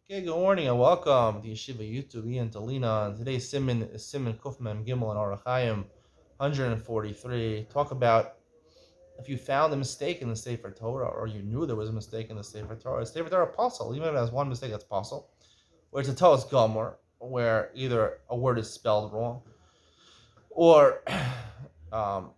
Okay, good morning and welcome to Yeshiva YouTube, Iyun Talina. And today's Siman is Siman Kufmem Gimel and Orachayim 143. Talk about if you found a mistake in the Sefer Torah or you knew there was a mistake in the Sefer Torah. The Sefer Torah apostle, even if it has one mistake, that's possible. Where it's a Toas Gomer, where either a word is spelled wrong or um,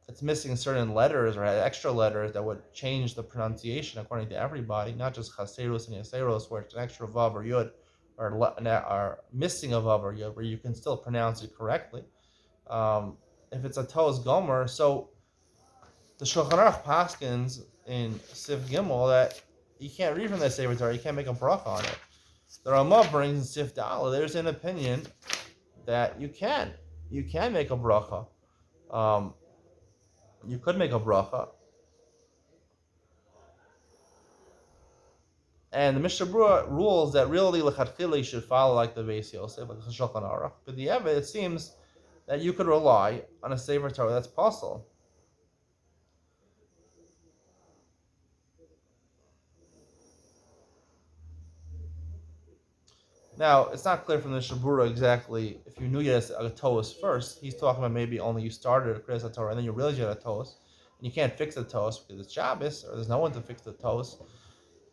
it's missing certain letters or extra letters that would change the pronunciation according to everybody, not just chaserus and yaseros, where it's an extra vav or yud, or missing a vav or yud, where you can still pronounce it correctly. If it's a tos gomer, so the Shulchan Aruch paskins in Sif Gimel that you can't read from the Sefer Torah, you can't make a bracha on it. The Ramah brings in Sif Dal, there's an opinion that you can make a bracha. Um, you could make a bracha. And the Mishnah Berurah rules that really lechatchila you should follow like the Beis Yosef, like the Shulchan Aruch. But the Evid, it seems that you could rely on a Sefer Torah that's possible. Now, it's not clear from the Mishnah Berurah exactly if you knew you had a Toas first. He's talking about maybe only you started a Kriyas Torah and then you realize you had a Toas, and you can't fix the Toas because it's Shabbos or there's no one to fix the Toas,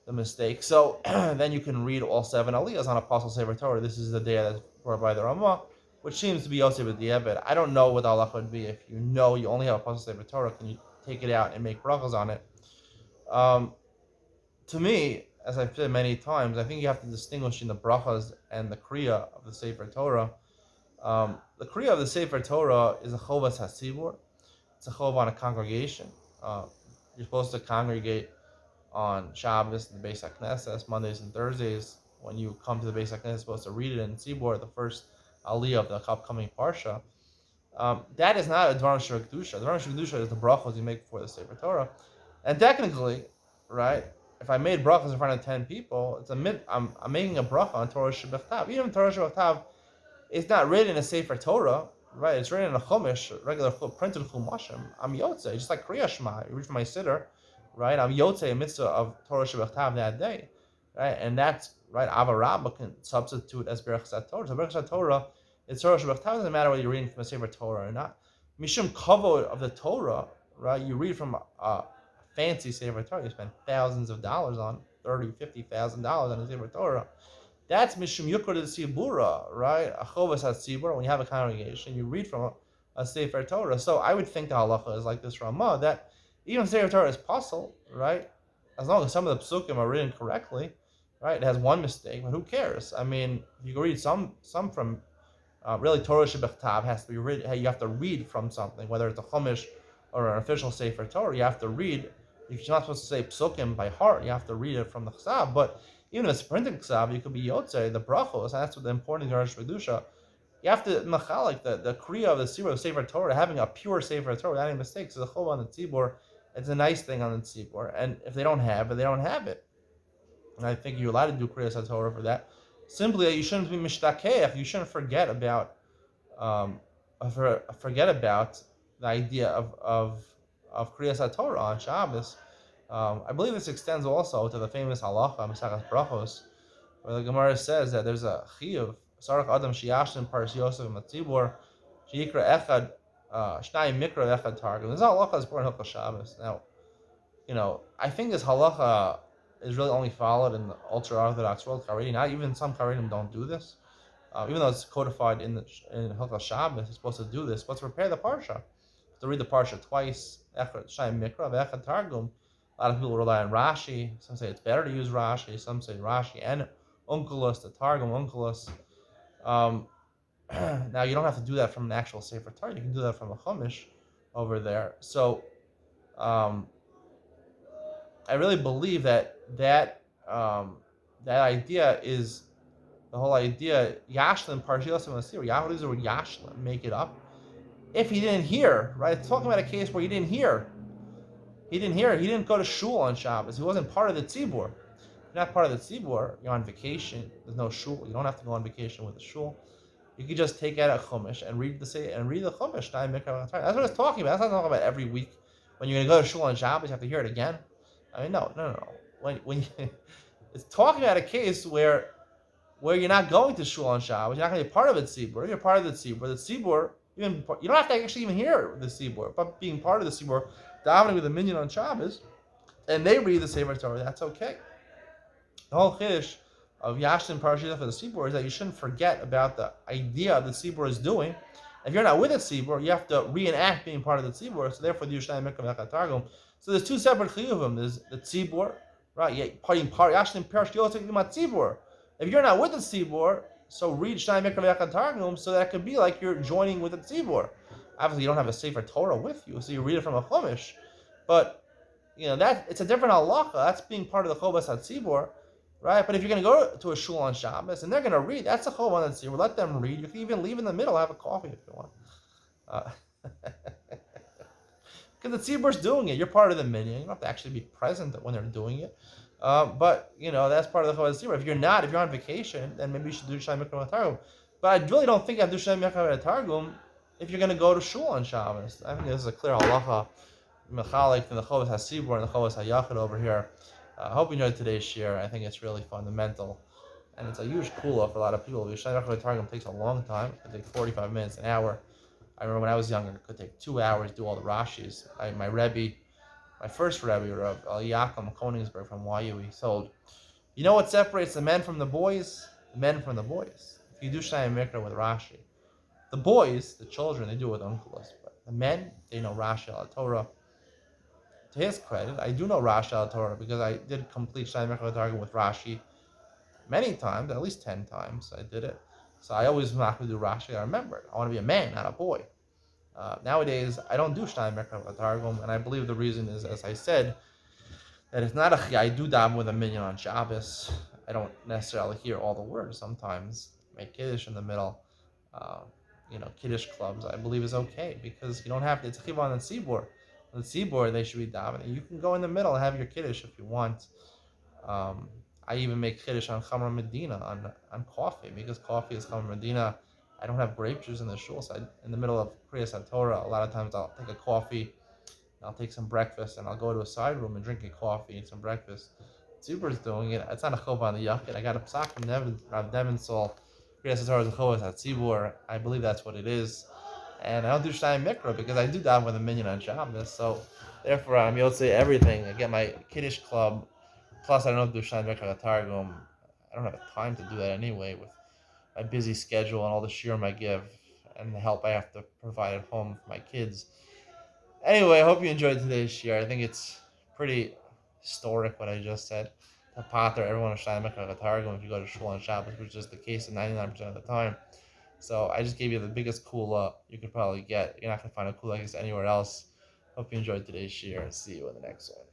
the mistake. So then you can read all seven aliyahs on Apostle Sefer Torah. This is the day that's brought by the Ramah, which seems to be Yosef with the Ebed. I don't know what the halacha would be if you know you only have Apostle Sefer Torah. Can you take it out and make brachas on it? Um, to me, as I've said many times, I think you have to distinguish in the brachas and the kriya of the Sefer Torah. The kriya of the Sefer Torah is a chovas hasibur. It's a chov on a congregation. You're supposed to congregate on Shabbos and the Beis HaKnesses, Mondays and Thursdays. When you come to the Beis HaKnesses, you're supposed to read it in Tzibor, the first aliyah of the upcoming parsha. That is not a Dvarim Shevakdusha. Dvarim Shevakdusha is the brachos you make before the Sefer Torah. And technically, right, if I made brachos in front of 10 people, I'm making a bracha on Torah Shebechtav. Even Torah Shebechtav is not written in a Sefer Torah, right? It's written in a Chumash, regular printed Chumashim. I'm Yotze, just like Kriya Shema. You read from my Siddur, right? I'm Yotze, a mitzvah of Torah Shebechtav that day, right? And that's, right, Ava Rabbah can substitute as Berach Torah. So Berach Torah, it's Torah Shebechtav, doesn't matter whether you're reading from a Sefer Torah or not. Mishum Kavod of the Torah, right? You read from a fancy Sefer Torah, you spend thousands of dollars on, $50,000 on a Sefer Torah. That's Mishum Yukra de Sibura, right? A Chovas HaTzibur, when you have a congregation, you read from a Sefer Torah. So I would think the halacha is like this Ramah, that even Sefer Torah is possible, right? As long as some of the psukim are written correctly, right? It has one mistake, but who cares? I mean, you can read some from, really Torah Shebechtav has to be read. Hey, you have to read from something, whether it's a Chumash or an official Sefer Torah, you have to read. You're not supposed to say psukim by heart, you have to read it from the Chsav, but even if it's printed ksav, you could be yotze, the brachos, and that's what the important thing is Kedusha. You have to machalik the kriya of the Sefer Torah, having a pure Sefer Torah without any mistakes. So the chov on the tzibur, it's a nice thing on the tzibur, and if they don't have it, they don't have it. And I think you're allowed to do kriya Torah for that. Simply, you shouldn't be mishtakeach. You shouldn't forget about the idea of kriya Torah on Shabbos. I believe this extends also to the famous halacha Masachas Brachos, where the Gemara says that there's a chiyuv sarach adam sheyashlim paras Yosef matzibur sheyikra echad shnayim mikra echad targum. This halacha is born in Hilchos Shabbos. Now, I think this halacha is really only followed in the ultra orthodox world. Haredi, not even some Haredim don't do this, even though it's codified in Hilchos Shabbos. It's supposed to do this, but to prepare the parsha, to read the parsha twice, echad shnayim mikra echad targum. A lot of people rely on Rashi. Some say it's better to use Rashi. Some say Rashi and Onkelos, the Targum Onkelos. Now, you don't have to do that from an actual Sefer Torah. You can do that from a Chumash over there. So, I really believe that idea is the whole idea. Yashlim Parshilas Masir. Yahweh uses the word Yashlim, make it up. If he didn't hear, right? It's talking about a case where he didn't hear. He didn't go to shul on Shabbos. He wasn't part of the tzibur. If you're not part of the tzibur, you're on vacation. There's no shul. You don't have to go on vacation with the shul. You could just take out a chumash and read the chumash. That's what it's talking about. That's not talking about every week. When you're going to go to shul on Shabbos, you have to hear it again. I mean, no. When It's talking about a case where you're not going to shul on Shabbos, you're not going to be part of the tzibur. You're part of the tzibur. The tzibur, even you don't have to actually even hear the tzibur, but being part of the tzibur, davening with a minyan on Shabbos, and they read the Sefer Torah. That's okay. The whole chiddush of Yashin Parashah for the tzibur is that you shouldn't forget about the idea the tzibur is doing. If you're not with a tzibur, you have to reenact being part of the tzibur. So therefore, the Yerushalayim Mikra Targum. So there's two separate chiyuvim. There's the tzibur, right? Yeah, part Yashin Parashah tzibur. If you're not with the tzibur, so read Yerushalayim Mikra Targum, so that could be like you're joining with the tzibur. Obviously, you don't have a Sefer Torah with you, so you read it from a chumash. But that it's a different halacha. That's being part of the Chovas HaTzibur, right? But if you're going to go to a shul on Shabbos and they're going to read, that's a Chovas HaTzibur. Let them read. You can even leave in the middle, have a coffee if you want. Because the Tzibur's doing it. You're part of the minyan. You don't have to actually be present when they're doing it. But that's part of the Chovas HaTzibur. If you're on vacation, then maybe you should do Shalom Mikra Targum. But I really don't think you have to do Shalom Mikra Targum if you're going to go to shul on Shabbos. I think this is a clear halacha. Mechalik from the Chovas HaSibur and the Chovas HaYachid over here. I hope you enjoyed today's share. I think it's really fundamental. And it's a huge kula for a lot of people. Yerushalayim Mikra Targum takes a long time. It could take 45 minutes, an hour. I remember when I was younger, it could take 2 hours to do all the Rashis. My first Rebbe, Rav Yaakov Koningsberg from YU, he told, you know what separates the men from the boys? The men from the boys. If you do Shalom Mikra with Rashi. The boys, the children, they do it with Unkelos. But the men, they know Rashi al Torah. To his credit, I do know Rashi al Torah because I did complete Shalom Mikra Targum with Rashi many times, at least 10 times I did it. So I always not to do Rashi. I remember it. I want to be a man, not a boy. Nowadays, I don't do Shalom Mikra Targum, and I believe the reason is, as I said, that it's not I do daven with a minyan on Shabbos. I don't necessarily hear all the words sometimes. Make Kiddush in the middle. Kiddush clubs, I believe is okay because you don't have to. It's a chivah on the tzibur. On the tzibur, they should be davening. You can go in the middle and have your Kiddush if you want. I even make Kiddush on Chamar Medina, on coffee, because coffee is Chamar Medina. I don't have grape juice in the shul, so in the middle of Kriyas HaTorah, a lot of times I'll take a coffee, I'll take some breakfast, and I'll go to a side room and drink a coffee and some breakfast. Tzuber's doing it. It's not a chov on the yachid. I got a psak from Devin Sol. Kriyas HaTorah is a chovas hatzibur. I believe that's what it is. And I don't do Shalom Mikra because I do daven with a minyan on Shabbos. So therefore, I'm Yotzei everything. I get my Kiddush club. Plus, I don't do Shalom Mikra Targum. I don't have time to do that anyway with my busy schedule and all the shiurim I give and the help I have to provide at home for my kids. Anyway, I hope you enjoyed today's share. I think it's pretty historic what I just said. To pater everyone of Shalom Mikra Targum if you go to shul on Shabbos, which is the case 99% of the time. So I just gave you the biggest kula you could probably get. You're not going to find a kula like this anywhere else. Hope you enjoyed today's share and see you in the next one.